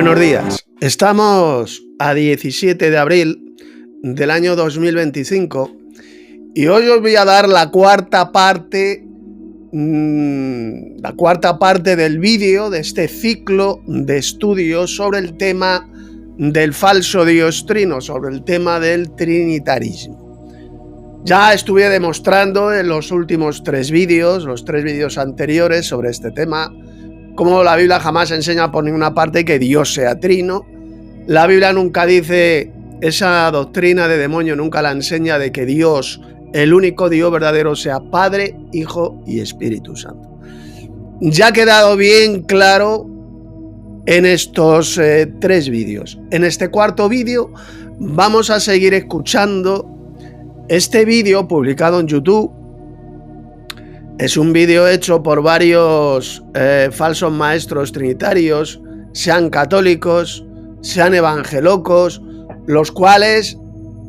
Buenos días. Estamos a 17 de abril del año 2025 y hoy os voy a dar la cuarta parte del vídeo de este ciclo de estudios sobre el tema del falso Dios trino, sobre el tema del trinitarismo. Ya estuve demostrando en los últimos tres vídeos anteriores sobre este tema, como la Biblia jamás enseña por ninguna parte que Dios sea trino. La Biblia nunca dice, esa doctrina de demonio nunca la enseña de que Dios, el único Dios verdadero, sea Padre, Hijo y Espíritu Santo. Ya ha quedado bien claro en estos tres vídeos. En este cuarto vídeo vamos a seguir escuchando este vídeo publicado en YouTube. Es un vídeo hecho por varios falsos maestros trinitarios, sean católicos, sean evangelocos, los cuales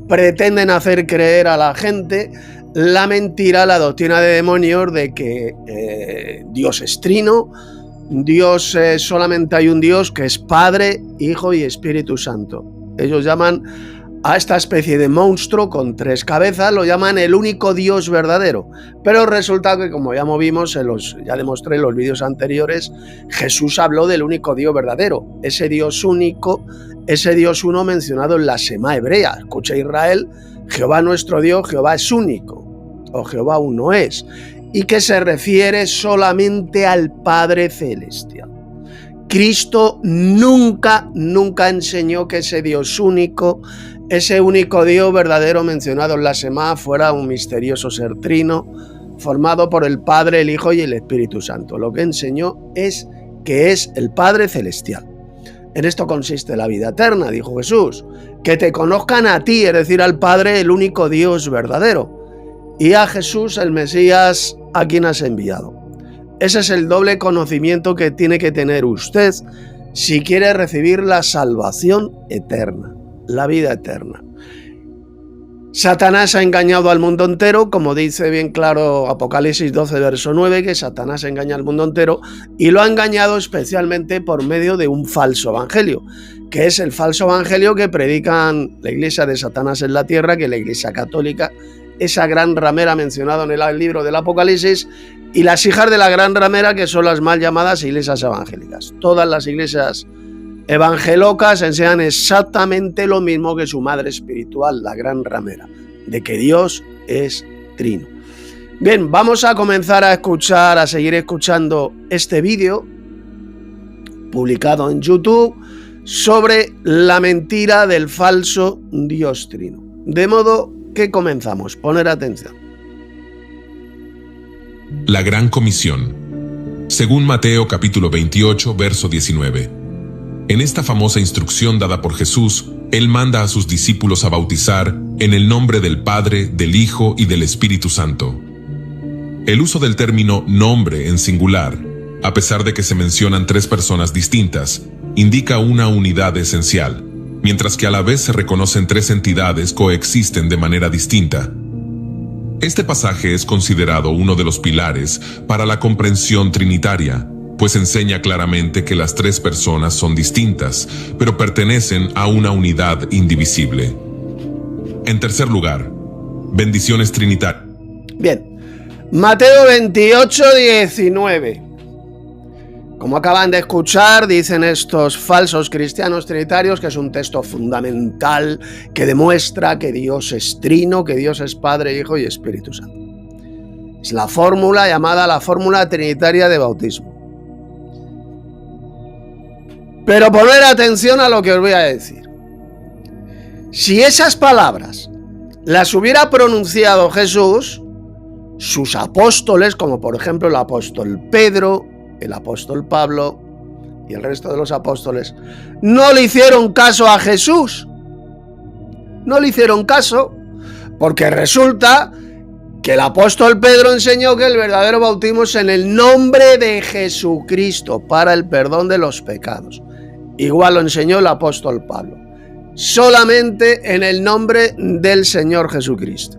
pretenden hacer creer a la gente la mentira, la doctrina de demonios de que Dios es trino, Dios solamente hay un Dios que es Padre, Hijo y Espíritu Santo. Ellos llaman a esta especie de monstruo con tres cabezas, lo llaman el único Dios verdadero. Pero resulta que, como ya vimos, ya demostré en los vídeos anteriores, Jesús habló del único Dios verdadero, ese Dios único, ese Dios uno mencionado en la Shema hebrea. Escucha Israel, Jehová nuestro Dios, Jehová es único, o Jehová uno es, y que se refiere solamente al Padre Celestial. Cristo nunca enseñó que ese Dios único, ese único Dios verdadero mencionado en la Shema, fuera un misterioso ser trino formado por el Padre, el Hijo y el Espíritu Santo. Lo que enseñó es que es el Padre Celestial. En esto consiste la vida eterna, dijo Jesús, que te conozcan a ti, es decir, al Padre, el único Dios verdadero, y a Jesús, el Mesías, a quien has enviado. Ese es el doble conocimiento que tiene que tener usted si quiere recibir la salvación eterna, la vida eterna. Satanás ha engañado al mundo entero, como dice bien claro Apocalipsis 12, verso 9, que Satanás engaña al mundo entero, y lo ha engañado especialmente por medio de un falso evangelio, que es el falso evangelio que predican la iglesia de Satanás en la tierra, que es la iglesia católica, esa gran ramera mencionada en el libro del Apocalipsis, y las hijas de la gran ramera, que son las mal llamadas iglesias evangélicas. Todas las iglesias evangelocas enseñan exactamente lo mismo que su madre espiritual, la gran ramera, de que Dios es trino. Bien, vamos a comenzar a seguir escuchando este vídeo publicado en YouTube sobre la mentira del falso Dios trino. De modo que comenzamos. Poner atención. La Gran Comisión. Según Mateo capítulo 28, verso 19. En esta famosa instrucción dada por Jesús, Él manda a sus discípulos a bautizar en el nombre del Padre, del Hijo y del Espíritu Santo. El uso del término nombre en singular, a pesar de que se mencionan tres personas distintas, indica una unidad esencial, mientras que a la vez se reconocen tres entidades coexisten de manera distinta. Este pasaje es considerado uno de los pilares para la comprensión trinitaria, pues enseña claramente que las tres personas son distintas, pero pertenecen a una unidad indivisible. En tercer lugar, bendiciones trinitarias. Bien, Mateo 28, 19. Como acaban de escuchar, dicen estos falsos cristianos trinitarios que es un texto fundamental que demuestra que Dios es trino, que Dios es Padre, Hijo y Espíritu Santo. Es la fórmula llamada la fórmula trinitaria de bautismo. Pero poner atención a lo que os voy a decir. Si esas palabras las hubiera pronunciado Jesús, sus apóstoles, como por ejemplo el apóstol Pedro, el apóstol Pablo y el resto de los apóstoles, no le hicieron caso a Jesús. No le hicieron caso, porque resulta que el apóstol Pedro enseñó que el verdadero bautismo es en el nombre de Jesucristo para el perdón de los pecados. Igual lo enseñó el apóstol Pablo. Solamente en el nombre del Señor Jesucristo.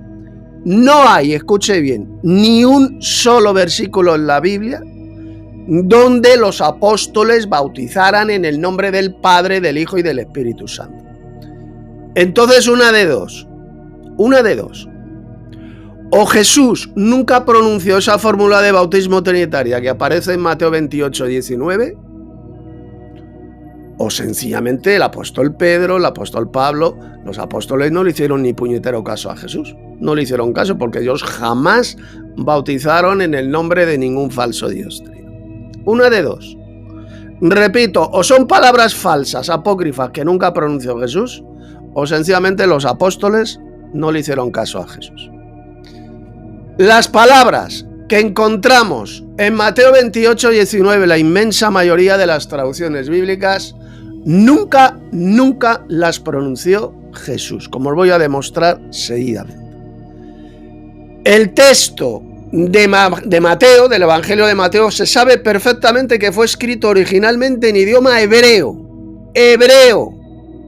No hay, escuche bien, ni un solo versículo en la Biblia donde los apóstoles bautizaran en el nombre del Padre, del Hijo y del Espíritu Santo. Entonces, una de dos. O Jesús nunca pronunció esa fórmula de bautismo trinitaria que aparece en Mateo 28, 19, o sencillamente el apóstol Pedro, el apóstol Pablo, los apóstoles no le hicieron ni puñetero caso a Jesús. No le hicieron caso porque ellos jamás bautizaron en el nombre de ningún falso dios trino. Una de dos. Repito, o son palabras falsas, apócrifas, que nunca pronunció Jesús, o sencillamente los apóstoles no le hicieron caso a Jesús. Las palabras que encontramos en Mateo 28, 19, la inmensa mayoría de las traducciones bíblicas, nunca las pronunció Jesús, como os voy a demostrar seguidamente. El texto de Mateo, del Evangelio de Mateo, se sabe perfectamente que fue escrito originalmente en idioma hebreo,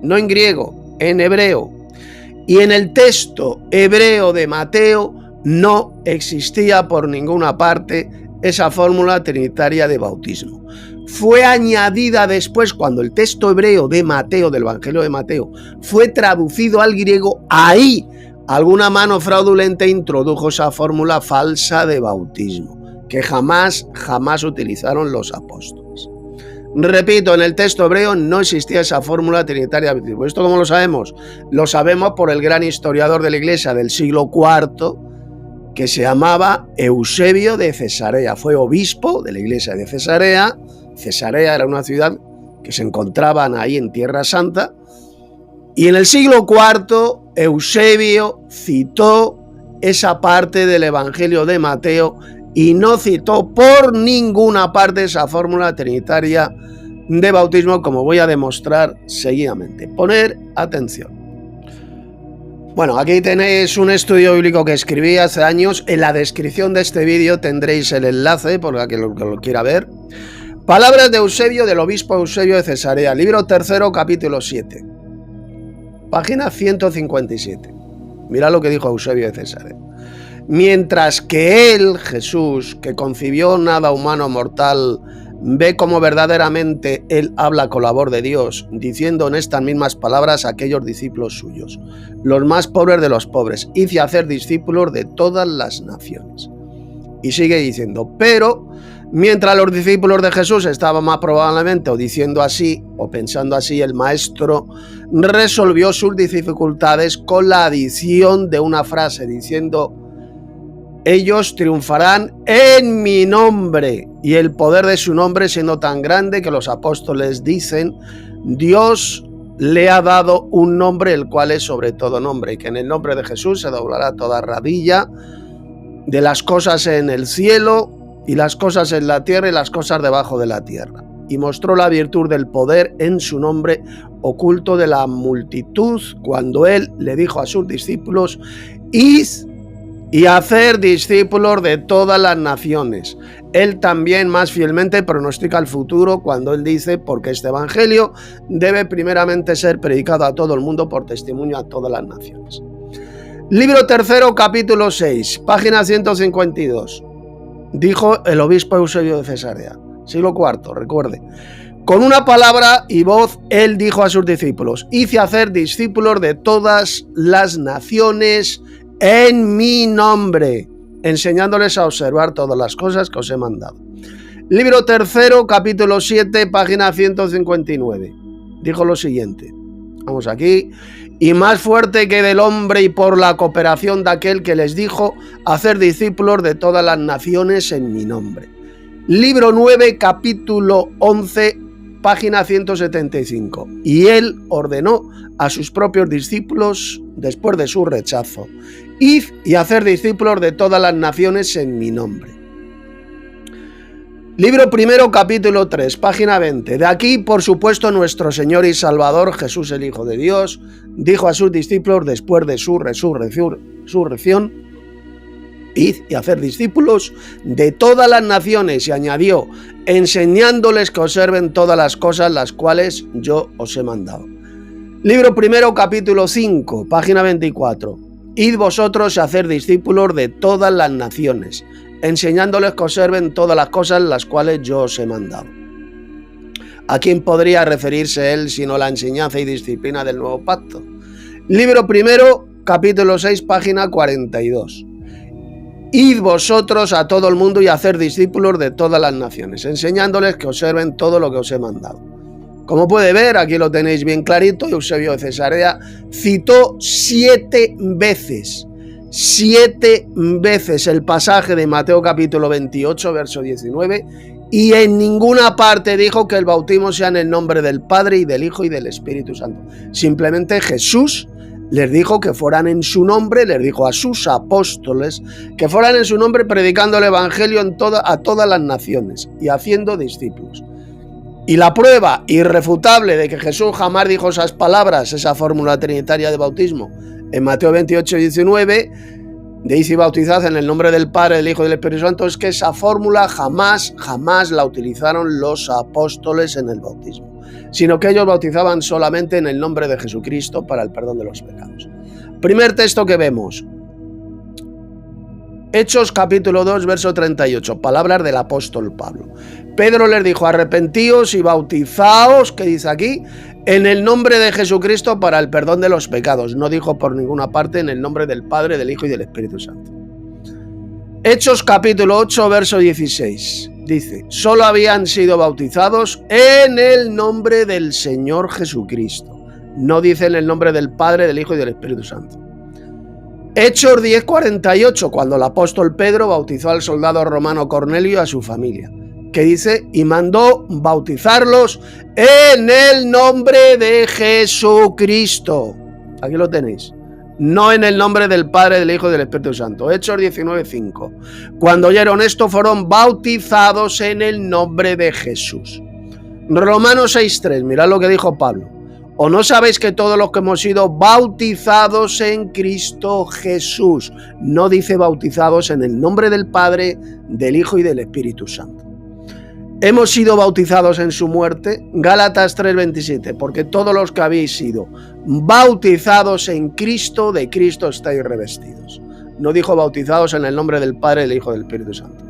no en griego, en hebreo. Y en el texto hebreo de Mateo no existía por ninguna parte esa fórmula trinitaria de bautismo. Fue añadida después, cuando el texto hebreo de Mateo, del Evangelio de Mateo, fue traducido al griego. Ahí alguna mano fraudulenta introdujo esa fórmula falsa de bautismo, que jamás utilizaron los apóstoles. Repito, en el texto hebreo no existía esa fórmula trinitaria de bautismo. ¿Esto cómo lo sabemos? Lo sabemos por el gran historiador de la Iglesia del siglo IV, que se llamaba Eusebio de Cesarea. Fue obispo de la Iglesia de Cesarea. Cesarea era una ciudad que se encontraban ahí en Tierra Santa. Y en el siglo IV, Eusebio citó esa parte del Evangelio de Mateo y no citó por ninguna parte esa fórmula trinitaria de bautismo, como voy a demostrar seguidamente. Poner atención. Bueno, aquí tenéis un estudio bíblico que escribí hace años. En la descripción de este vídeo tendréis el enlace, por la que lo quiera ver. Palabras de Eusebio, del obispo Eusebio de Cesarea, libro 3, capítulo 7. Página 157. Mira lo que dijo Eusebio de Cesarea. Mientras que él, Jesús, que concibió nada humano mortal, ve cómo verdaderamente él habla con la voz de Dios, diciendo en estas mismas palabras a aquellos discípulos suyos, los más pobres de los pobres, hice hacer discípulos de todas las naciones. Y sigue diciendo, pero mientras los discípulos de Jesús estaban más probablemente o diciendo así o pensando así, el maestro resolvió sus dificultades con la adición de una frase diciendo, ellos triunfarán en mi nombre, y el poder de su nombre siendo tan grande que los apóstoles dicen, Dios le ha dado un nombre el cual es sobre todo nombre, y que en el nombre de Jesús se doblará toda rodilla de las cosas en el cielo y las cosas en la tierra y las cosas debajo de la tierra. Y mostró la virtud del poder en su nombre oculto de la multitud, cuando él le dijo a sus discípulos, id y hacer discípulos de todas las naciones. Él también más fielmente pronostica el futuro cuando él dice, porque este evangelio debe primeramente ser predicado a todo el mundo por testimonio a todas las naciones. Libro 3, capítulo 6, página 152. Dijo el obispo Eusebio de Cesarea, siglo IV, recuerde. Con una palabra y voz, él dijo a sus discípulos, hice hacer discípulos de todas las naciones en mi nombre, enseñándoles a observar todas las cosas que os he mandado. Libro 3, capítulo 7, página 159. Dijo lo siguiente. Vamos aquí. Y más fuerte que del hombre y por la cooperación de aquel que les dijo, hacer discípulos de todas las naciones en mi nombre. Libro 9, capítulo 11, página 175. Y él ordenó a sus propios discípulos, después de su rechazo, id y hacer discípulos de todas las naciones en mi nombre. Libro 1, capítulo 3, página 20. De aquí, por supuesto, nuestro Señor y Salvador, Jesús el Hijo de Dios, dijo a sus discípulos después de su resurrección, id y hacer discípulos de todas las naciones, y añadió, enseñándoles que observen todas las cosas las cuales yo os he mandado. Libro 1, capítulo 5, página 24. Id vosotros a hacer discípulos de todas las naciones, enseñándoles que observen todas las cosas las cuales yo os he mandado. ¿A quién podría referirse él sino la enseñanza y disciplina del nuevo pacto? Libro primero, capítulo 6, página 42. Id vosotros a todo el mundo y hacer discípulos de todas las naciones, enseñándoles que observen todo lo que os he mandado. Como puede ver, aquí lo tenéis bien clarito, Eusebio de Cesarea citó 7 veces el pasaje de Mateo capítulo 28, verso 19, y en ninguna parte dijo que el bautismo sea en el nombre del Padre y del Hijo y del Espíritu Santo. Simplemente Jesús les dijo que fueran en su nombre, les dijo a sus apóstoles que fueran en su nombre predicando el evangelio a todas las naciones y haciendo discípulos. Y la prueba irrefutable de que Jesús jamás dijo esas palabras, esa fórmula trinitaria de bautismo, en Mateo 28, 19, de y bautizad en el nombre del Padre, del Hijo y del Espíritu Santo, es que esa fórmula jamás la utilizaron los apóstoles en el bautismo, sino que ellos bautizaban solamente en el nombre de Jesucristo para el perdón de los pecados. Primer texto que vemos, Hechos capítulo 2, verso 38, palabras del apóstol Pablo. Pedro les dijo, arrepentíos y bautizaos, ¿qué dice aquí? En el nombre de Jesucristo para el perdón de los pecados. No dijo por ninguna parte en el nombre del Padre, del Hijo y del Espíritu Santo. Hechos capítulo 8, verso 16. Dice, solo habían sido bautizados en el nombre del Señor Jesucristo. No dice en el nombre del Padre, del Hijo y del Espíritu Santo. Hechos 10, 48, cuando el apóstol Pedro bautizó al soldado romano Cornelio y a su familia, que dice, y mandó bautizarlos en el nombre de Jesucristo. Aquí lo tenéis. No en el nombre del Padre, del Hijo y del Espíritu Santo. Hechos 19, 5. Cuando oyeron esto, fueron bautizados en el nombre de Jesús. Romanos 6, 3. Mirad lo que dijo Pablo. ¿O no sabéis que todos los que hemos sido bautizados en Cristo Jesús? No dice bautizados en el nombre del Padre, del Hijo y del Espíritu Santo. Hemos sido bautizados en su muerte, Gálatas 3:27, porque todos los que habéis sido bautizados en Cristo, de Cristo estáis revestidos. No dijo bautizados en el nombre del Padre, del Hijo y del Espíritu Santo.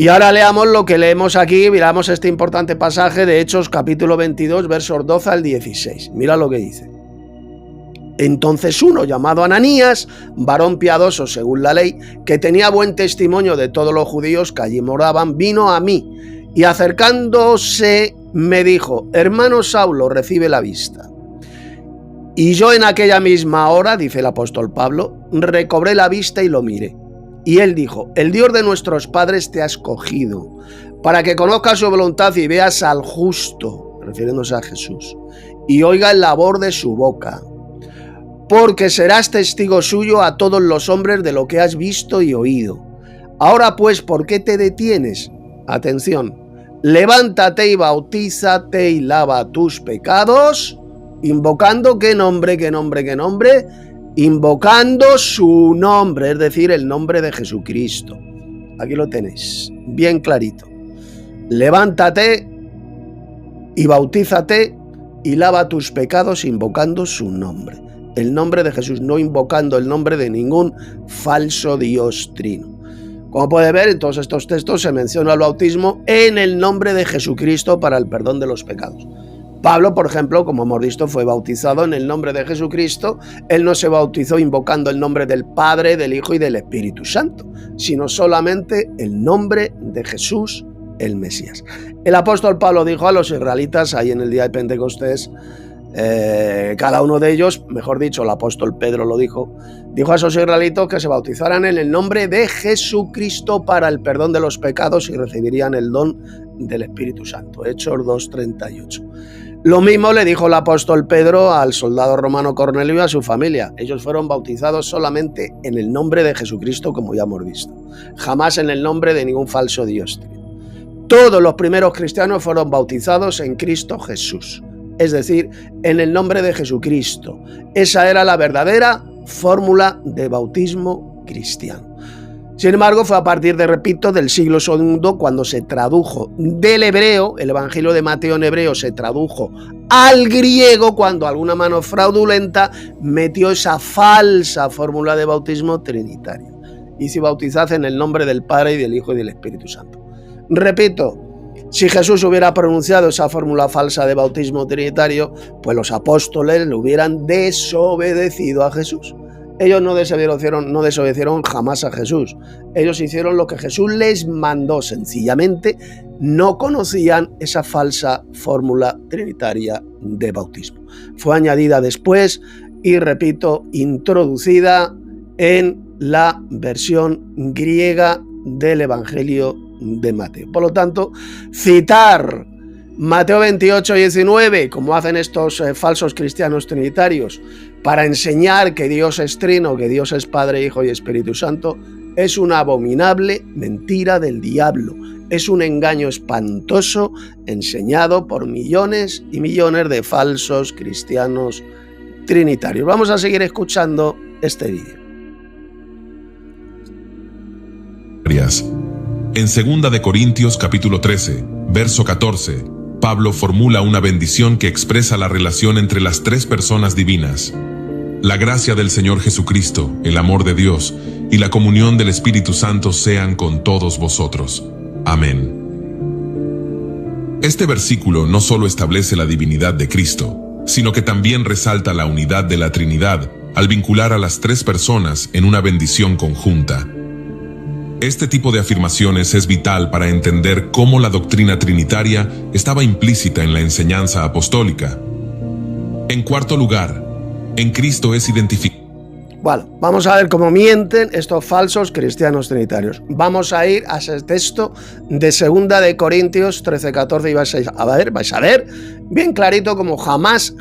Y ahora leamos lo que leemos aquí, miramos este importante pasaje de Hechos capítulo 22, versos 12 al 16. Mira lo que dice. Entonces uno llamado Ananías, varón piadoso según la ley, que tenía buen testimonio de todos los judíos que allí moraban, vino a mí y acercándose me dijo, hermano Saulo, recibe la vista. Y yo en aquella misma hora, dice el apóstol Pablo, recobré la vista y lo miré. Y él dijo, el Dios de nuestros padres te ha escogido para que conozcas su voluntad y veas al justo, refiriéndose a Jesús, y oiga el labor de su boca, porque serás testigo suyo a todos los hombres de lo que has visto y oído. Ahora pues, ¿por qué te detienes? Atención, levántate y bautízate y lava tus pecados, invocando ¿qué nombre? Invocando su nombre, es decir, el nombre de Jesucristo. Aquí lo tenéis, bien clarito. Levántate y bautízate y lava tus pecados invocando su nombre. El nombre de Jesús, no invocando el nombre de ningún falso Dios trino. Como puede ver, en todos estos textos se menciona el bautismo en el nombre de Jesucristo para el perdón de los pecados. Pablo, por ejemplo, como hemos visto, fue bautizado en el nombre de Jesucristo. Él no se bautizó invocando el nombre del Padre, del Hijo y del Espíritu Santo, sino solamente el nombre de Jesús, el Mesías. El apóstol Pablo dijo a los israelitas, ahí en el día de Pentecostés, cada uno de ellos, mejor dicho, el apóstol Pedro lo dijo a esos israelitos que se bautizaran en el nombre de Jesucristo para el perdón de los pecados y recibirían el don del Espíritu Santo. Hechos 2:38. Lo mismo le dijo el apóstol Pedro al soldado romano Cornelio y a su familia. Ellos fueron bautizados solamente en el nombre de Jesucristo, como ya hemos visto. Jamás en el nombre de ningún falso Dios. Todos los primeros cristianos fueron bautizados en Cristo Jesús, es decir, en el nombre de Jesucristo. Esa era la verdadera fórmula de bautismo cristiano. Sin embargo, fue a partir de, repito, del siglo II cuando se tradujo del hebreo, el Evangelio de Mateo en hebreo se tradujo al griego, cuando alguna mano fraudulenta metió esa falsa fórmula de bautismo trinitario. y si bautizad en el nombre del Padre y del Hijo y del Espíritu Santo. Repito, si Jesús hubiera pronunciado esa fórmula falsa de bautismo trinitario, pues los apóstoles le hubieran desobedecido a Jesús. Ellos no desobedecieron jamás a Jesús. Ellos hicieron lo que Jesús les mandó. Sencillamente no conocían esa falsa fórmula trinitaria de bautismo. Fue añadida después y, repito, introducida en la versión griega del Evangelio de Mateo. Por lo tanto, citar Mateo 28, 19, como hacen estos falsos cristianos trinitarios, para enseñar que Dios es trino, que Dios es Padre, Hijo y Espíritu Santo, es una abominable mentira del diablo. Es un engaño espantoso enseñado por millones y millones de falsos cristianos trinitarios. Vamos a seguir escuchando este vídeo. En 2 de Corintios capítulo 13, verso 14, Pablo formula una bendición que expresa la relación entre las tres personas divinas. La gracia del Señor Jesucristo, el amor de Dios y la comunión del Espíritu Santo sean con todos vosotros. Amén. Este versículo no solo establece la divinidad de Cristo, sino que también resalta la unidad de la Trinidad al vincular a las tres personas en una bendición conjunta. Este tipo de afirmaciones es vital para entender cómo la doctrina trinitaria estaba implícita en la enseñanza apostólica. En cuarto lugar, en Cristo es identificado. Bueno, vamos a ver cómo mienten estos falsos cristianos trinitarios. Vamos a ir a ese texto de 2 de Corintios 13, 14 y vais a ver bien clarito como jamás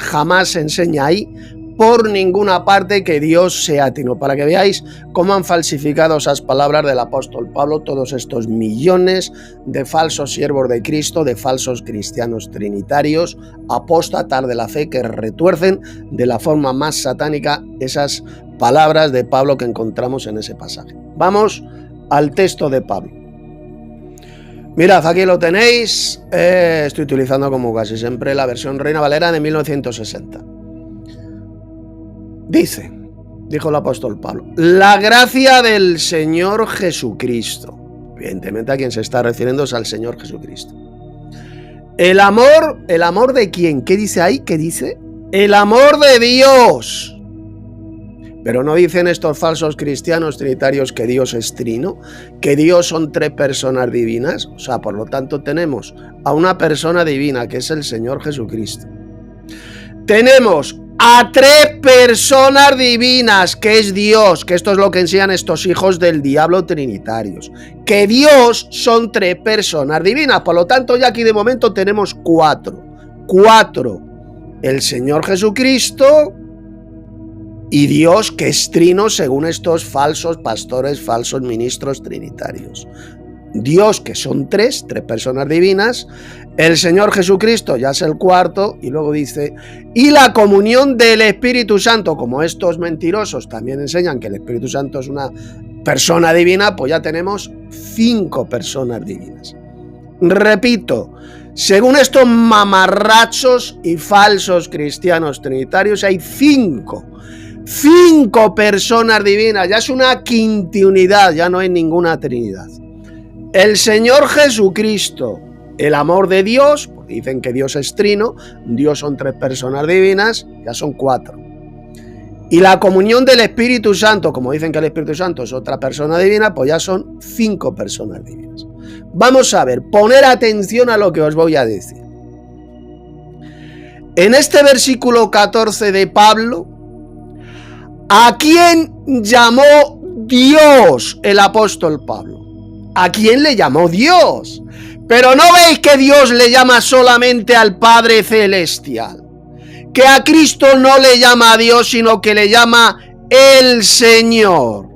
se enseña ahí por ninguna parte que Dios sea trino, para que veáis cómo han falsificado esas palabras del apóstol Pablo todos estos millones de falsos siervos de Cristo, de falsos cristianos trinitarios, apóstatas de la fe, que retuercen de la forma más satánica esas palabras de Pablo que encontramos en ese pasaje. Vamos al texto de Pablo. Mirad, aquí lo tenéis. Estoy utilizando como casi siempre la versión Reina Valera de 1960. Dijo el apóstol Pablo, la gracia del Señor Jesucristo. Evidentemente a quien se está refiriendo es al Señor Jesucristo. ¿El amor de quién? ¿Qué dice ahí? ¿Qué dice? El amor de Dios. Pero no dicen estos falsos cristianos trinitarios que Dios es trino, que Dios son tres personas divinas. O sea, por lo tanto tenemos a una persona divina que es el Señor Jesucristo. Tenemos a tres personas divinas, que es Dios, que esto es lo que enseñan estos hijos del diablo trinitarios, que Dios son tres personas divinas. Por lo tanto, ya aquí de momento tenemos cuatro. El Señor Jesucristo y Dios, que es trino según estos falsos pastores, falsos ministros trinitarios. Dios, que son tres personas divinas, el Señor Jesucristo ya es el cuarto, y luego dice, y la comunión del Espíritu Santo, como estos mentirosos también enseñan que el Espíritu Santo es una persona divina, pues ya tenemos 5 personas divinas. Repito, según estos mamarrachos y falsos cristianos trinitarios, hay 5 personas divinas, ya es una quintiunidad, ya no hay ninguna trinidad. El Señor Jesucristo, el amor de Dios, porque dicen que Dios es trino, Dios son 3 personas divinas, ya son 4. Y la comunión del Espíritu Santo, como dicen que el Espíritu Santo es otra persona divina, pues ya son 5 personas divinas. Vamos a ver, poner atención a lo que os voy a decir. En este versículo 14 de Pablo, ¿a quién llamó Dios el apóstol Pablo? ¿A quién le llamó Dios? Pero no veis que Dios le llama solamente al Padre Celestial, que a Cristo no le llama a Dios, sino que le llama el Señor.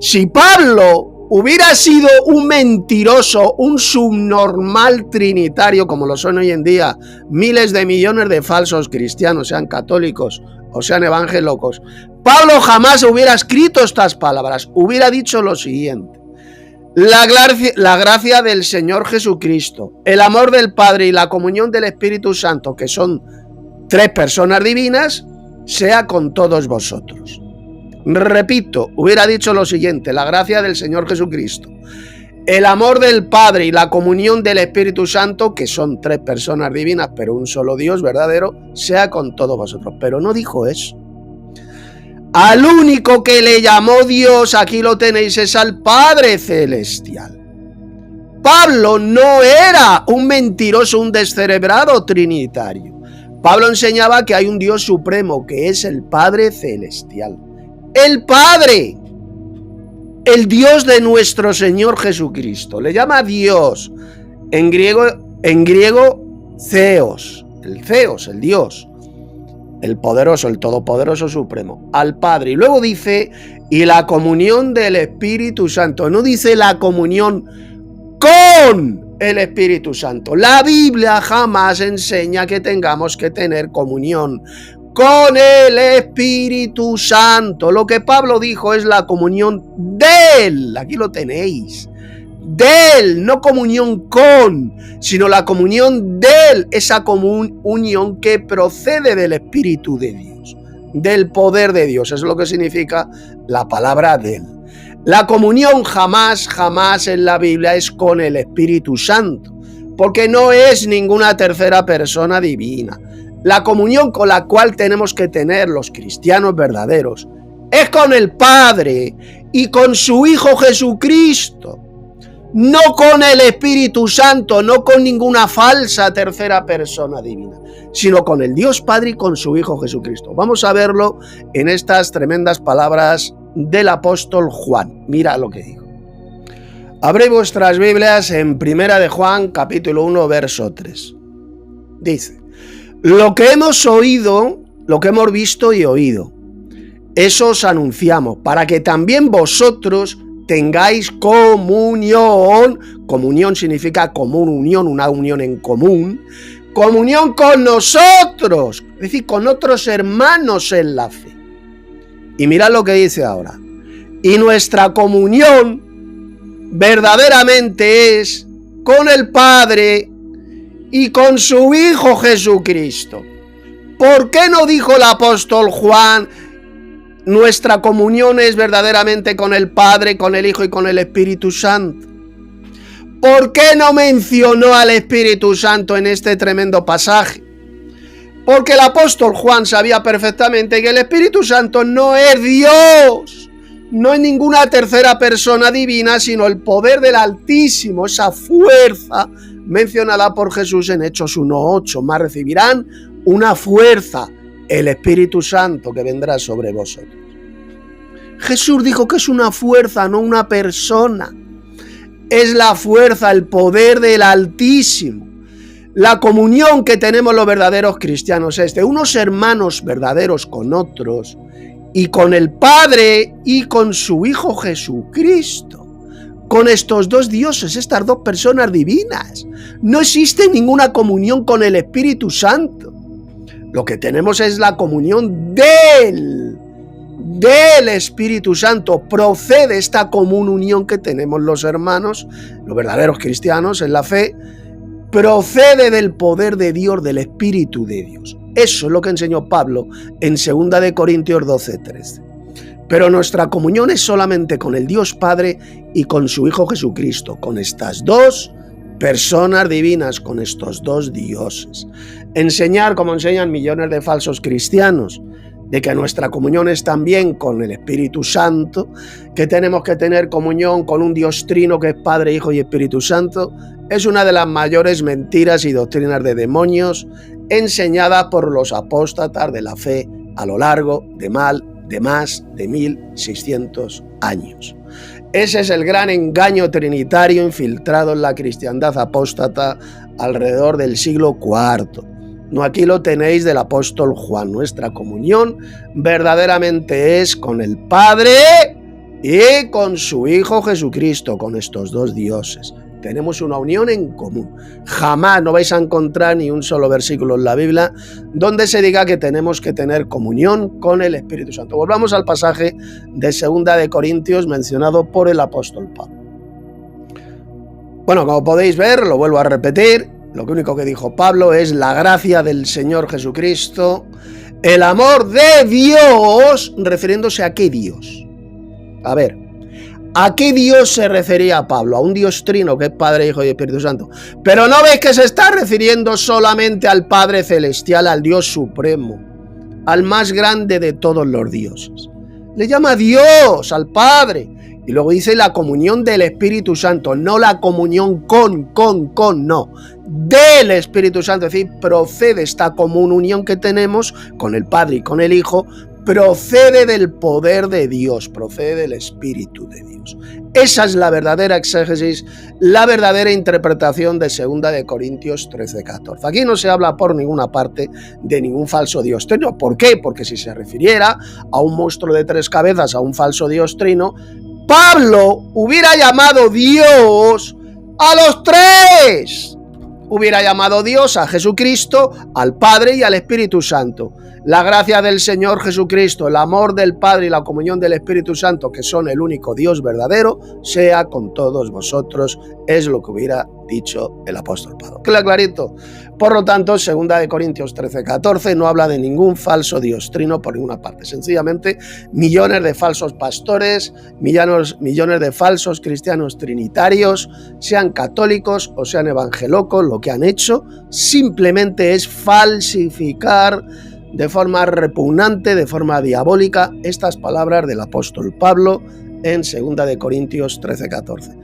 Si Pablo hubiera sido un mentiroso, un subnormal trinitario, como lo son hoy en día miles de millones de falsos cristianos, sean católicos o sean evangélicos, Pablo jamás hubiera escrito estas palabras, hubiera dicho lo siguiente: la gracia del Señor Jesucristo, el amor del Padre y la comunión del Espíritu Santo, que son 3 personas divinas, sea con todos vosotros. Repito, hubiera dicho lo siguiente: la gracia del Señor Jesucristo, el amor del Padre y la comunión del Espíritu Santo, que son tres personas divinas, pero un solo Dios verdadero, sea con todos vosotros. Pero no dijo eso. Al único que le llamó Dios, aquí lo tenéis, es al Padre Celestial. Pablo no era un mentiroso, un descerebrado trinitario. Pablo enseñaba que hay un Dios supremo, que es el Padre Celestial. El Padre, el Dios de nuestro Señor Jesucristo. Le llama Dios, en griego Theos, el Dios, el poderoso, el todopoderoso supremo, al Padre. Y luego dice, y la comunión del Espíritu Santo. No dice la comunión con el Espíritu Santo. La Biblia jamás enseña que tengamos que tener comunión con el Espíritu Santo. Lo que Pablo dijo es la comunión del, aquí lo tenéis, del, no comunión con, sino la comunión del, esa comunión que procede del Espíritu de Dios, del poder de Dios. Eso es lo que significa la palabra del. La comunión jamás en la Biblia es con el Espíritu Santo, porque no es ninguna tercera persona divina. La comunión con la cual tenemos que tener los cristianos verdaderos es con el Padre y con su Hijo Jesucristo, no con el Espíritu Santo, no con ninguna falsa tercera persona divina, sino con el Dios Padre y con su Hijo Jesucristo. Vamos a verlo en estas tremendas palabras del apóstol Juan. Mira lo que dijo. Abrid vuestras Biblias en Primera de Juan, capítulo 1, verso 3. Dice: lo que hemos oído, lo que hemos visto y oído, eso os anunciamos, para que también vosotros tengáis comunión. Comunión significa común unión, una unión en común. Comunión con nosotros, es decir, con otros hermanos en la fe. Y mirad lo que dice ahora. Y nuestra comunión verdaderamente es con el Padre y con su Hijo Jesucristo. ¿Por qué no dijo el apóstol Juan, nuestra comunión es verdaderamente con el Padre, con el Hijo y con el Espíritu Santo? ¿Por qué no mencionó al Espíritu Santo en este tremendo pasaje? Porque el apóstol Juan sabía perfectamente que el Espíritu Santo no es Dios, no es ninguna tercera persona divina, sino el poder del Altísimo, esa fuerza mencionada por Jesús en Hechos 1:8. Más recibirán una fuerza, el Espíritu Santo, que vendrá sobre vosotros. Jesús dijo que es una fuerza, no una persona. Es la fuerza, el poder del Altísimo. La comunión que tenemos los verdaderos cristianos es de unos hermanos verdaderos con otros, y con el Padre y con su Hijo Jesucristo. Con estos dos dioses, estas dos personas divinas. No existe ninguna comunión con el Espíritu Santo. Lo que tenemos es la comunión del Espíritu Santo. Procede esta común unión que tenemos los hermanos, los verdaderos cristianos en la fe, procede del poder de Dios, del Espíritu de Dios. Eso es lo que enseñó Pablo en 2 de Corintios 12:13. Pero nuestra comunión es solamente con el Dios Padre y con su Hijo Jesucristo, con estas dos personas divinas, con estos dos dioses. Enseñar, como enseñan millones de falsos cristianos, de que nuestra comunión es también con el Espíritu Santo, que tenemos que tener comunión con un Dios trino que es Padre, Hijo y Espíritu Santo, es una de las mayores mentiras y doctrinas de demonios enseñadas por los apóstatas de la fe a lo largo de más de 1600 años. Ese es el gran engaño trinitario infiltrado en la cristiandad apóstata alrededor del siglo IV. No, aquí lo tenéis del apóstol Juan. Nuestra comunión verdaderamente es con el Padre y con su Hijo Jesucristo, con estos dos dioses. Tenemos una unión en común. Jamás no vais a encontrar ni un solo versículo en la Biblia donde se diga que tenemos que tener comunión con el Espíritu Santo. Volvamos al pasaje de 2 de Corintios mencionado por el apóstol Pablo. Bueno, como podéis ver, lo vuelvo a repetir, Lo único que dijo Pablo es la gracia del Señor Jesucristo, el amor de Dios, refiriéndose a qué Dios. A ver, ¿a qué Dios se refería Pablo? A un Dios trino que es Padre, Hijo y Espíritu Santo. Pero no ves que se está refiriendo solamente al Padre Celestial, al Dios Supremo, al más grande de todos los dioses. Le llama Dios al Padre. Y luego dice la comunión del Espíritu Santo, no la comunión no, del Espíritu Santo. Es decir, procede esta común unión que tenemos con el Padre y con el Hijo, procede del poder de Dios, procede del Espíritu de Dios. Esa es la verdadera exégesis, la verdadera interpretación de 2 de Corintios 13-14. Aquí no se habla por ninguna parte de ningún falso Dios trino. ¿Por qué? Porque si se refiriera a un monstruo de 3 cabezas, a un falso Dios trino, Pablo hubiera llamado Dios a los 3. Hubiera llamado Dios a Jesucristo, al Padre y al Espíritu Santo. La gracia del Señor Jesucristo, el amor del Padre y la comunión del Espíritu Santo, que son el único Dios verdadero, sea con todos vosotros, es lo que hubiera dicho el apóstol Pablo. Queda clarito. Por lo tanto, 2 de Corintios 13-14 no habla de ningún falso Dios trino por ninguna parte. Sencillamente, millones de falsos pastores, millones de falsos cristianos trinitarios, sean católicos o sean evangelocos, lo que han hecho simplemente es falsificar de forma repugnante, de forma diabólica, estas palabras del apóstol Pablo en 2 de Corintios 13-14.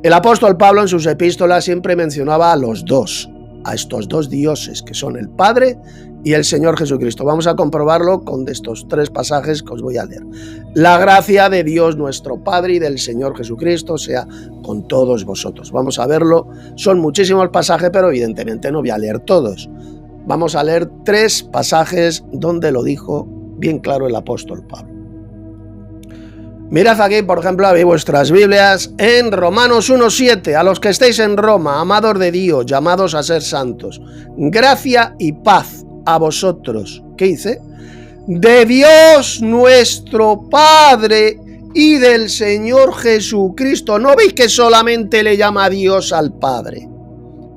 El apóstol Pablo en sus epístolas siempre mencionaba a los dos, a estos dos dioses que son el Padre y el Señor Jesucristo. Vamos a comprobarlo con estos 3 pasajes que os voy a leer. La gracia de Dios nuestro Padre y del Señor Jesucristo sea con todos vosotros. Vamos a verlo. Son muchísimos pasajes, pero evidentemente no voy a leer todos. Vamos a leer 3 pasajes donde lo dijo bien claro el apóstol Pablo. Mirad aquí, por ejemplo, habéis vuestras Biblias en Romanos 1:7. A los que estéis en Roma, amados de Dios, llamados a ser santos, gracia y paz a vosotros. ¿Qué dice? De Dios nuestro Padre y del Señor Jesucristo. ¿No veis que solamente le llama Dios al Padre?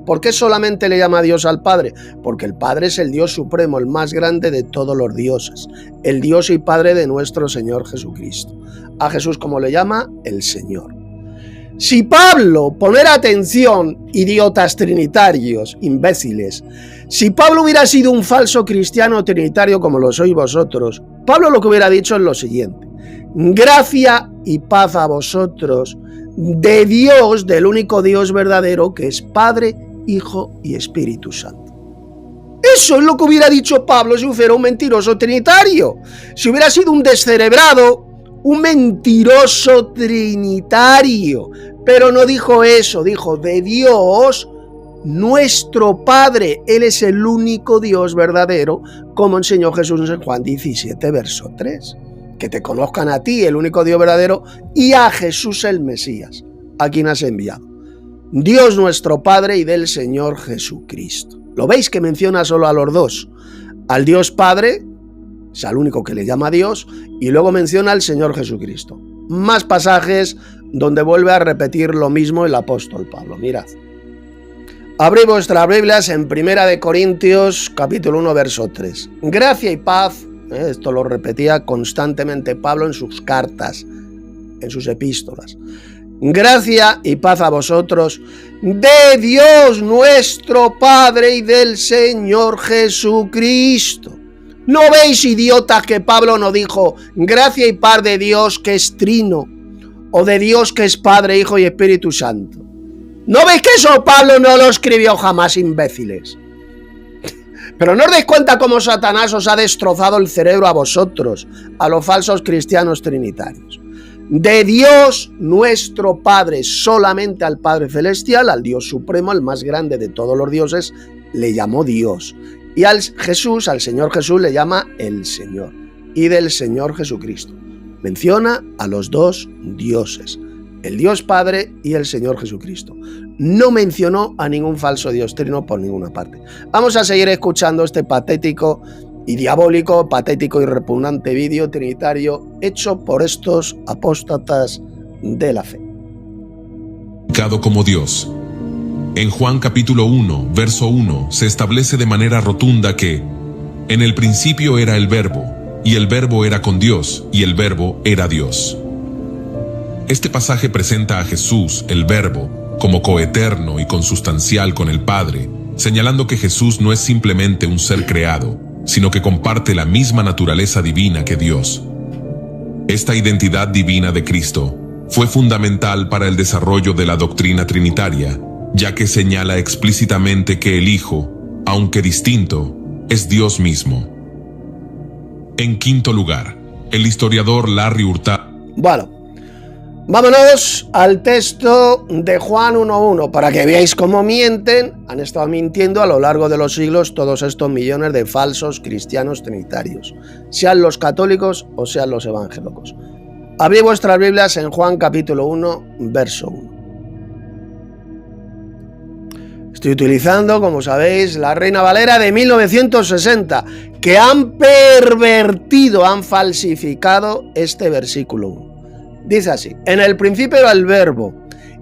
¿Por qué solamente le llama Dios al Padre? Porque el Padre es el Dios supremo, el más grande de todos los dioses, el Dios y Padre de nuestro Señor Jesucristo. A Jesús, como le llama, el Señor. Si Pablo, poner atención, idiotas trinitarios, imbéciles, si Pablo hubiera sido un falso cristiano trinitario como lo sois vosotros, Pablo lo que hubiera dicho es lo siguiente: gracia y paz a vosotros de Dios, del único Dios verdadero que es Padre, Hijo y Espíritu Santo. Eso es lo que hubiera dicho Pablo si fuera un mentiroso trinitario. Si hubiera sido un descerebrado, un mentiroso trinitario. Pero no dijo eso, dijo de Dios nuestro Padre. Él es el único Dios verdadero, como enseñó Jesús en Juan 17, verso 3. Que te conozcan a ti, el único Dios verdadero, y a Jesús el Mesías, a quien has enviado. Dios nuestro Padre y del Señor Jesucristo. ¿Lo veis que menciona solo a los dos? Al Dios Padre, es al único que le llama Dios, y luego menciona al Señor Jesucristo. Más pasajes donde vuelve a repetir lo mismo el apóstol Pablo. Mirad. Abrid vuestras Biblias en 1 de Corintios, capítulo 1, verso 3. Gracia y paz, esto lo repetía constantemente Pablo en sus cartas, en sus epístolas. Gracia y paz a vosotros de Dios nuestro Padre y del Señor Jesucristo. ¿No veis, idiotas, que Pablo no dijo gracia y paz de Dios que es trino, o de Dios que es Padre, Hijo y Espíritu Santo? ¿No veis que eso Pablo no lo escribió jamás, imbéciles? Pero no os dais cuenta cómo Satanás os ha destrozado el cerebro a vosotros, a los falsos cristianos trinitarios. De Dios nuestro Padre, solamente al Padre Celestial, al Dios Supremo, el más grande de todos los dioses, le llamó Dios. Y al Jesús, al Señor Jesús, le llama el Señor. Y del Señor Jesucristo. Menciona a los dos dioses, el Dios Padre y el Señor Jesucristo. No mencionó a ningún falso Dios trino por ninguna parte. Vamos a seguir escuchando este patético y diabólico, patético y repugnante vídeo trinitario hecho por estos apóstatas de la fe. Como Dios. En Juan capítulo 1, verso 1, se establece de manera rotunda que en el principio era el Verbo, y el Verbo era con Dios, y el Verbo era Dios. Este pasaje presenta a Jesús, el Verbo, como coeterno y consustancial con el Padre, señalando que Jesús no es simplemente un ser creado, sino que comparte la misma naturaleza divina que Dios. Esta identidad divina de Cristo fue fundamental para el desarrollo de la doctrina trinitaria, ya que señala explícitamente que el Hijo, aunque distinto, es Dios mismo. En quinto lugar, el historiador Larry Hurtado. Bueno, vámonos al texto de Juan 1.1 para que veáis cómo mienten, han estado mintiendo a lo largo de los siglos todos estos millones de falsos cristianos trinitarios, sean los católicos o sean los evangélicos. Abrid vuestras Biblias en Juan capítulo 1, verso 1. Estoy utilizando, como sabéis, la Reina Valera de 1960, que han pervertido, han falsificado este versículo 1. Dice así: en el principio era el Verbo,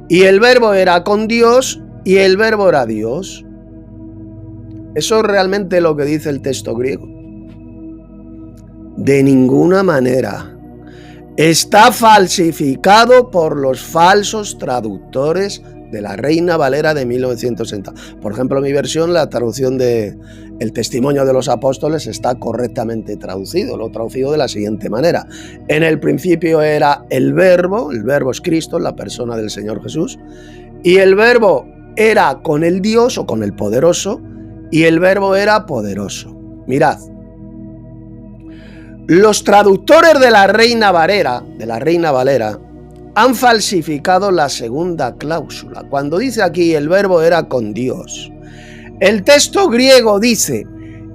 y el Verbo era con Dios, y el Verbo era Dios. ¿Eso es realmente lo que dice el texto griego? De ninguna manera. Está falsificado por los falsos traductores de la Reina Valera de 1960. Por ejemplo, mi versión, la traducción de El Testimonio de los Apóstoles, está correctamente traducido. Lo he traducido de la siguiente manera: en el principio era el Verbo es Cristo, la persona del Señor Jesús, y el Verbo era con el Dios o con el Poderoso, y el Verbo era poderoso. Mirad, los traductores de la Reina Valera, han falsificado la segunda cláusula. Cuando dice aquí el Verbo era con Dios, el texto griego dice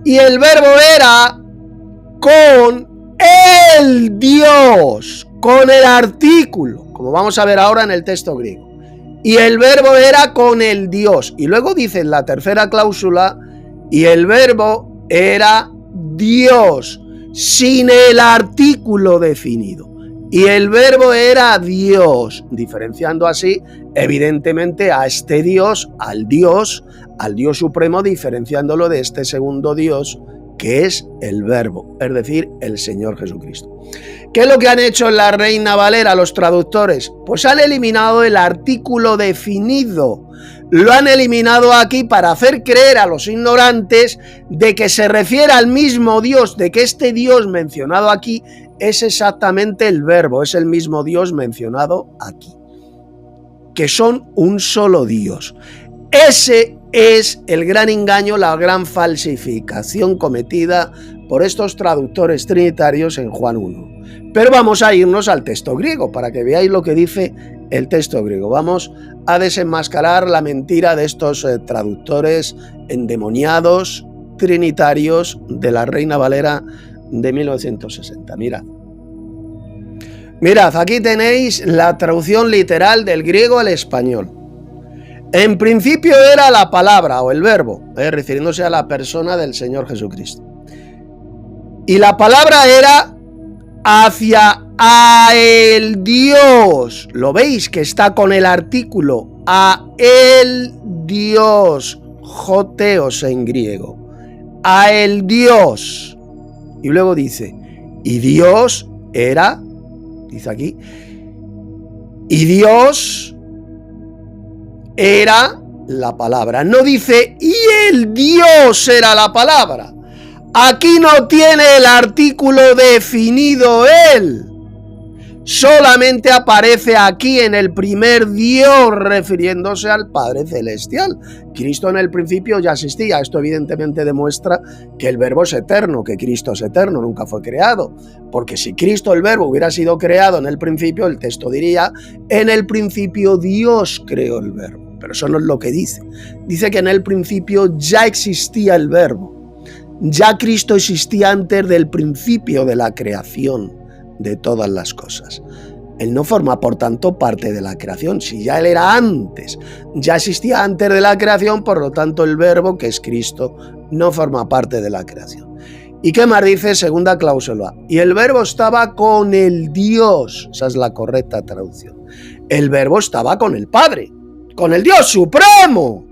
y el Verbo era con el Dios, con el artículo, como vamos a ver ahora en el texto griego. Y el Verbo era con el Dios. Y luego dice en la tercera cláusula y el Verbo era Dios, sin el artículo definido. Y el Verbo era Dios, diferenciando así, evidentemente, a este Dios, al Dios Supremo, diferenciándolo de este segundo Dios, que es el Verbo, es decir, el Señor Jesucristo. ¿Qué es lo que han hecho en la Reina Valera los traductores? Pues han eliminado el artículo definido. Lo han eliminado aquí para hacer creer a los ignorantes de que se refiere al mismo Dios, de que este Dios mencionado aquí es exactamente el Verbo, es el mismo Dios mencionado aquí, que son un solo Dios. Ese es el gran engaño, la gran falsificación cometida por estos traductores trinitarios en Juan 1. Pero vamos a irnos al texto griego para que veáis lo que dice el texto griego. Vamos a desenmascarar la mentira de estos traductores endemoniados trinitarios de la Reina Valera de 1960. Mirad, aquí tenéis la traducción literal del griego al español. En principio era la palabra o el Verbo, refiriéndose a la persona del Señor Jesucristo. Y la palabra era hacia a el Dios. ¿Lo veis que está con el artículo? A el Dios, joteos en griego. A el Dios. Y luego dice, y Dios era, dice aquí, y Dios era la palabra. No dice, y el Dios era la palabra. Aquí no tiene el artículo definido él. Solamente aparece aquí en el primer Dios, refiriéndose al Padre Celestial. Cristo en el principio ya existía. Esto evidentemente demuestra que el Verbo es eterno, que Cristo es eterno, nunca fue creado. Porque si Cristo, el Verbo, hubiera sido creado en el principio, el texto diría, en el principio Dios creó el Verbo. Pero eso no es lo que dice. Dice que en el principio ya existía el Verbo. Ya Cristo existía antes del principio de la creación de todas las cosas. Él no forma, por tanto, parte de la creación. Si ya Él era antes, ya existía antes de la creación, por lo tanto el Verbo, que es Cristo, no forma parte de la creación. ¿Y qué más dice? Segunda cláusula. Y el Verbo estaba con el Dios. Esa es la correcta traducción. El Verbo estaba con el Padre. con el Dios supremo.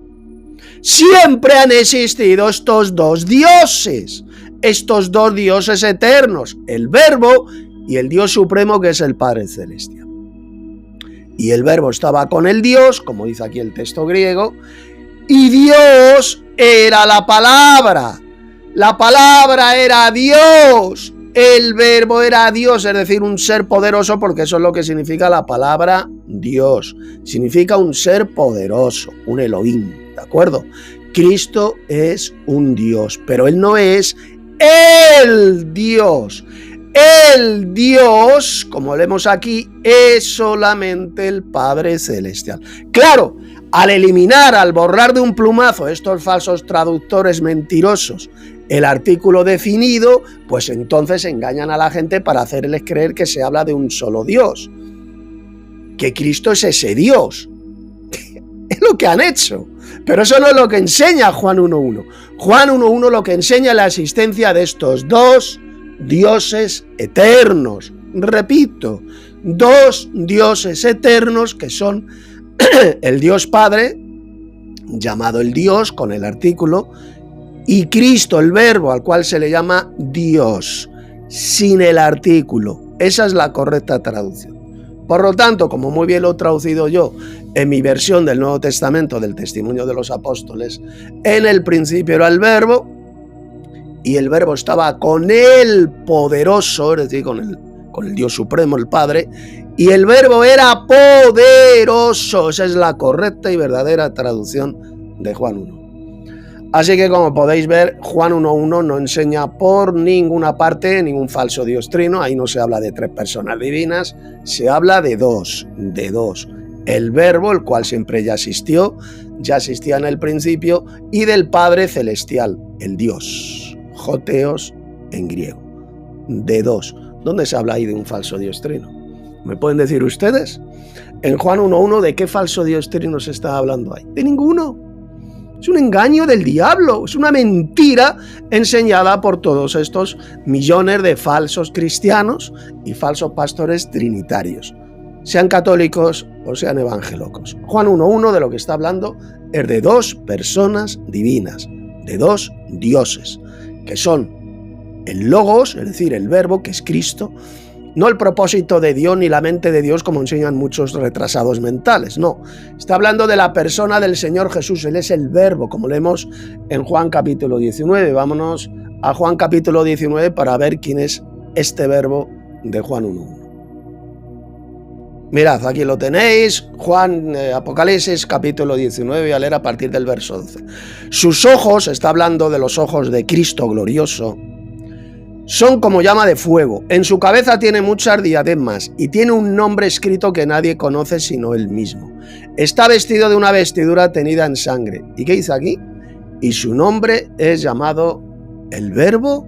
Siempre han existido estos dos dioses eternos, el Verbo y el Dios supremo, que es el Padre Celestial. Y el Verbo estaba con el Dios, como dice aquí el texto griego, y Dios era la palabra. La palabra era Dios. El Verbo era Dios, es decir, un ser poderoso, porque eso es lo que significa la palabra Dios. Significa un ser poderoso, un Elohim, ¿de acuerdo? Cristo es un Dios, pero Él no es el Dios. El Dios, como leemos aquí, es solamente el Padre Celestial. Claro, al borrar de un plumazo estos falsos traductores mentirosos el artículo definido, pues entonces engañan a la gente para hacerles creer que se habla de un solo Dios, que Cristo es ese Dios. Es lo que han hecho, pero eso no es lo que enseña Juan 1.1. Juan 1.1 lo que enseña es la existencia de estos dos dioses eternos. Repito, dos dioses eternos que son el Dios Padre, llamado el Dios con el artículo, y Cristo, el Verbo, al cual se le llama Dios, sin el artículo. Esa es la correcta traducción. Por lo tanto, como muy bien lo he traducido yo en mi versión del Nuevo Testamento del Testimonio de los Apóstoles, en el principio era el Verbo, y el Verbo estaba con el poderoso, es decir, con el Dios Supremo, el Padre, y el Verbo era poderoso. Esa es la correcta y verdadera traducción de Juan 1. Así que, como podéis ver, Juan 1.1 no enseña por ninguna parte ningún falso Dios trino. Ahí no se habla de tres personas divinas, se habla de dos. El Verbo, el cual siempre ya existía en el principio, y del Padre Celestial, el Dios, Joteos en griego, de dos. ¿Dónde se habla ahí de un falso Dios trino? ¿Me pueden decir ustedes? En Juan 1.1, ¿de qué falso Dios trino se está hablando ahí? De ninguno. Es un engaño del diablo, es una mentira enseñada por todos estos millones de falsos cristianos y falsos pastores trinitarios, sean católicos o sean evangelocos. Juan 1.1 de lo que está hablando es de dos personas divinas, de dos dioses, que son el Logos, es decir, el Verbo, que es Cristo, no el propósito de Dios ni la mente de Dios como enseñan muchos retrasados mentales, no. Está hablando de la persona del Señor Jesús, Él es el Verbo, como leemos en Juan capítulo 19. Vámonos a Juan capítulo 19 para ver quién es este Verbo de Juan 1.1. Mirad, aquí lo tenéis, Apocalipsis capítulo 19, voy a leer a partir del verso 11. Sus ojos, está hablando de los ojos de Cristo glorioso, son como llama de fuego. En su cabeza tiene muchas diademas y tiene un nombre escrito que nadie conoce sino él mismo. Está vestido de una vestidura teñida en sangre. ¿Y qué dice aquí? Y su nombre es llamado el Verbo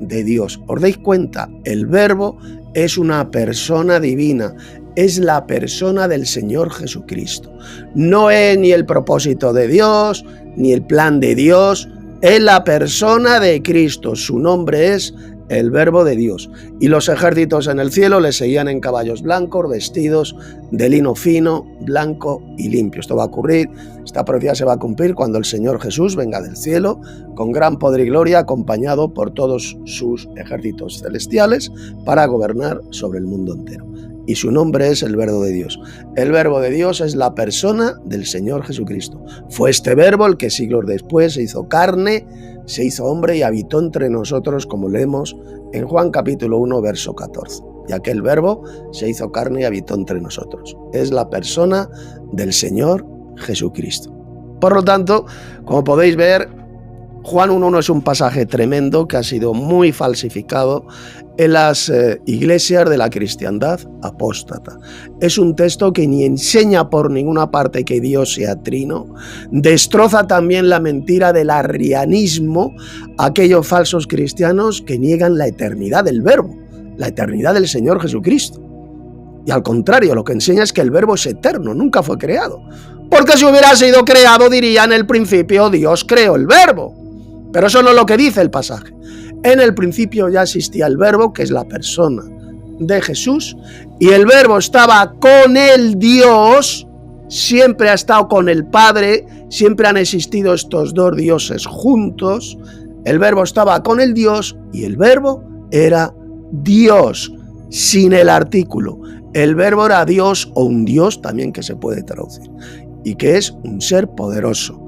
de Dios. ¿Os dais cuenta? El Verbo es una persona divina. Es la persona del Señor Jesucristo. No es ni el propósito de Dios, ni el plan de Dios. Es la persona de Cristo. Su nombre es el Verbo de Dios. Y los ejércitos en el cielo le seguían en caballos blancos, vestidos de lino fino, blanco y limpio. Esto va a ocurrir, esta profecía se va a cumplir cuando el Señor Jesús venga del cielo con gran poder y gloria, acompañado por todos sus ejércitos celestiales para gobernar sobre el mundo entero. Y su nombre es el Verbo de Dios. El Verbo de Dios es la persona del Señor Jesucristo. Fue este Verbo el que siglos después se hizo carne, se hizo hombre y habitó entre nosotros, como leemos en Juan capítulo 1, verso 14. Y aquel Verbo se hizo carne y habitó entre nosotros. Es la persona del Señor Jesucristo. Por lo tanto, como podéis ver, Juan 1.1 es un pasaje tremendo que ha sido muy falsificado en las iglesias de la cristiandad apóstata. Es un texto que ni enseña por ninguna parte que Dios sea trino, destroza también la mentira del arrianismo, aquellos falsos cristianos que niegan la eternidad del Verbo, la eternidad del Señor Jesucristo. Y al contrario, lo que enseña es que el Verbo es eterno, nunca fue creado. Porque si hubiera sido creado, diría en el principio Dios creó el Verbo. Pero eso no es lo que dice el pasaje. En el principio ya existía el Verbo, que es la persona de Jesús, y el Verbo estaba con el Dios, siempre ha estado con el Padre, siempre han existido estos dos dioses juntos. El Verbo estaba con el Dios y el Verbo era Dios, sin el artículo. El Verbo era Dios, o un Dios también, que se puede traducir, y que es un ser poderoso,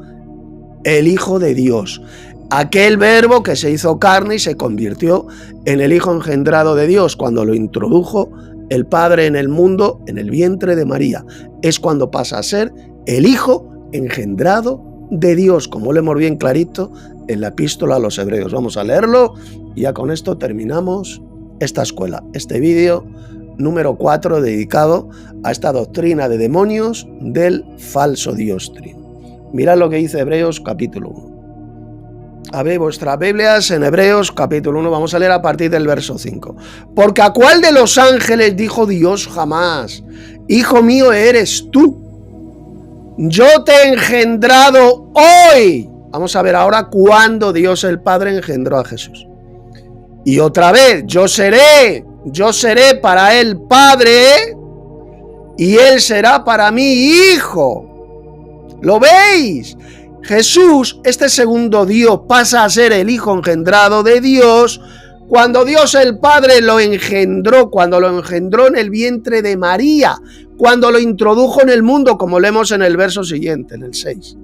el Hijo de Dios. Aquel Verbo que se hizo carne y se convirtió en el Hijo engendrado de Dios cuando lo introdujo el Padre en el mundo, en el vientre de María. Es cuando pasa a ser el Hijo engendrado de Dios, como leemos bien clarito en la epístola a los Hebreos. Vamos a leerlo y ya con esto terminamos esta escuela, este vídeo número 4 dedicado a esta doctrina de demonios del falso Dios trino. Mirad lo que dice Hebreos capítulo 1. Abrid vuestras Biblias en Hebreos capítulo 1, vamos a leer a partir del verso 5. Porque ¿a cuál de los ángeles dijo Dios jamás: Hijo mío eres tú, yo te he engendrado hoy? Vamos a ver ahora cuándo Dios el Padre engendró a Jesús. Y otra vez, yo seré para él Padre y él será para mí Hijo. ¿Lo veis? Jesús, este segundo Dios, pasa a ser el Hijo engendrado de Dios cuando Dios el Padre lo engendró, cuando lo engendró en el vientre de María, cuando lo introdujo en el mundo, como leemos en el verso siguiente, en el 6.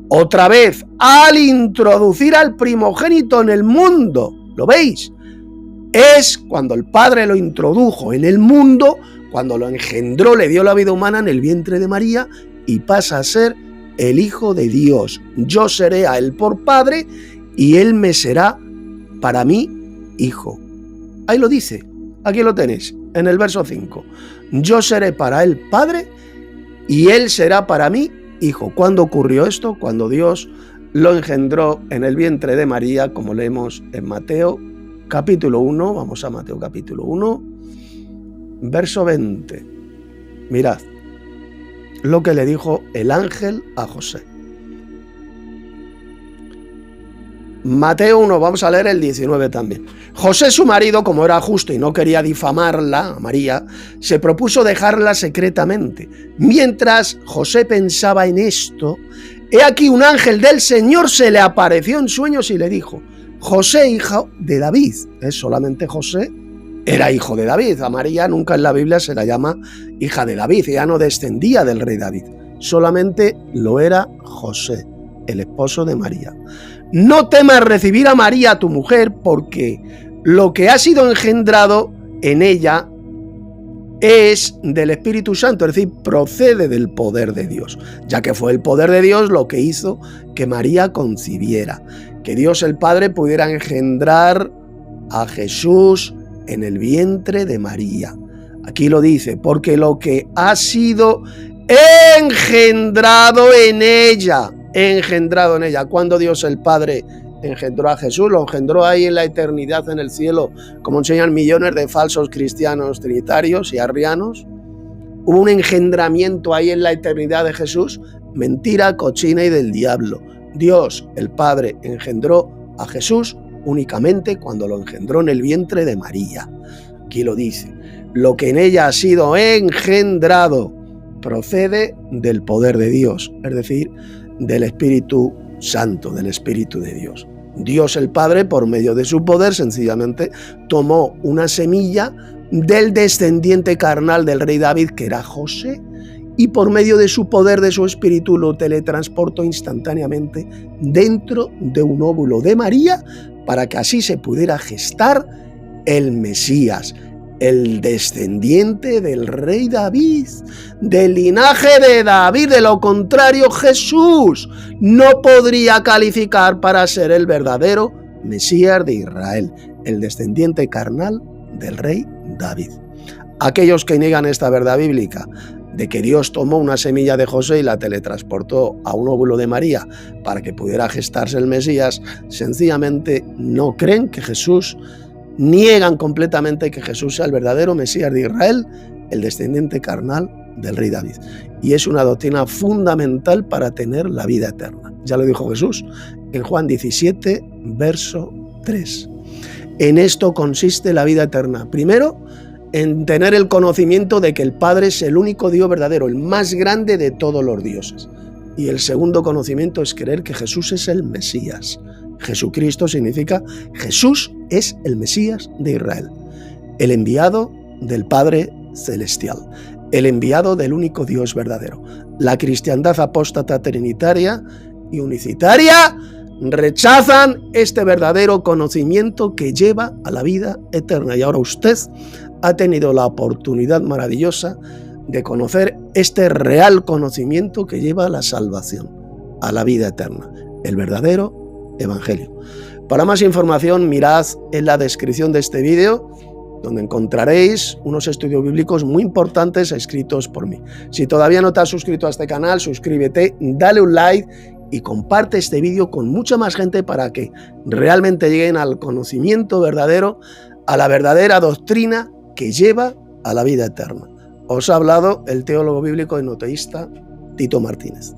Otra vez, al introducir al primogénito en el mundo, ¿lo veis? Es cuando el Padre lo introdujo en el mundo, cuando lo engendró, le dio la vida humana en el vientre de María y pasa a ser el Hijo de Dios. Yo seré a él por Padre y él me será para mí Hijo. Ahí lo dice, aquí lo tenéis, en el verso 5. Yo seré para él Padre y él será para mí Hijo. ¿Cuándo ocurrió esto? Cuando Dios lo engendró en el vientre de María, como leemos en Mateo capítulo 1. Vamos a Mateo capítulo 1, verso 20. Mirad lo que le dijo el ángel a José. Mateo 1, vamos a leer el 19 también. José, su marido, como era justo y no quería difamarla, a María, se propuso dejarla secretamente. Mientras José pensaba en esto, he aquí un ángel del Señor se le apareció en sueños y le dijo: José, hijo de David. Solamente José era hijo de David. A María nunca en la Biblia se la llama hija de David, ella no descendía del rey David, solamente lo era José, el esposo de María. No temas recibir a María, tu mujer, porque lo que ha sido engendrado en ella es del Espíritu Santo, es decir, procede del poder de Dios, ya que fue el poder de Dios lo que hizo que María concibiera, que Dios el Padre pudiera engendrar a Jesús en el vientre de María. Aquí lo dice, porque lo que ha sido engendrado en ella. Cuando Dios el Padre engendró a Jesús, lo engendró ahí en la eternidad en el cielo, como enseñan millones de falsos cristianos trinitarios y arrianos. Hubo un engendramiento ahí en la eternidad de Jesús, mentira, cochina y del diablo. Dios el Padre engendró a Jesús únicamente cuando lo engendró en el vientre de María. Aquí lo dice, lo que en ella ha sido engendrado procede del poder de Dios, es decir, del Espíritu Santo, del Espíritu de Dios. Dios el Padre, por medio de su poder, sencillamente tomó una semilla del descendiente carnal del rey David, que era José, y por medio de su poder, de su espíritu, lo teletransportó instantáneamente dentro de un óvulo de María, para que así se pudiera gestar el Mesías, el descendiente del rey David, del linaje de David. De lo contrario, Jesús no podría calificar para ser el verdadero Mesías de Israel, el descendiente carnal del rey David. Aquellos que niegan esta verdad bíblica de que Dios tomó una semilla de José y la teletransportó a un óvulo de María para que pudiera gestarse el Mesías, sencillamente no creen que Jesús, niegan completamente que Jesús sea el verdadero Mesías de Israel, el descendiente carnal del rey David. Y es una doctrina fundamental para tener la vida eterna. Ya lo dijo Jesús en Juan 17, verso 3. En esto consiste la vida eterna. Primero, en tener el conocimiento de que el Padre es el único Dios verdadero, el más grande de todos los dioses. Y el segundo conocimiento es creer que Jesús es el Mesías. Jesucristo significa Jesús es el Mesías de Israel, el enviado del Padre Celestial, el enviado del único Dios verdadero. La cristiandad apóstata trinitaria y unicitaria rechazan este verdadero conocimiento que lleva a la vida eterna. Y ahora usted ha tenido la oportunidad maravillosa de conocer este real conocimiento que lleva a la salvación, a la vida eterna, el verdadero evangelio. Para más información, mirad en la descripción de este vídeo, donde encontraréis unos estudios bíblicos muy importantes escritos por mí. Si todavía no te has suscrito a este canal, suscríbete, dale un like y comparte este vídeo con mucha más gente para que realmente lleguen al conocimiento verdadero, a la verdadera doctrina que lleva a la vida eterna. Os ha hablado el teólogo bíblico y no teísta Tito Martínez.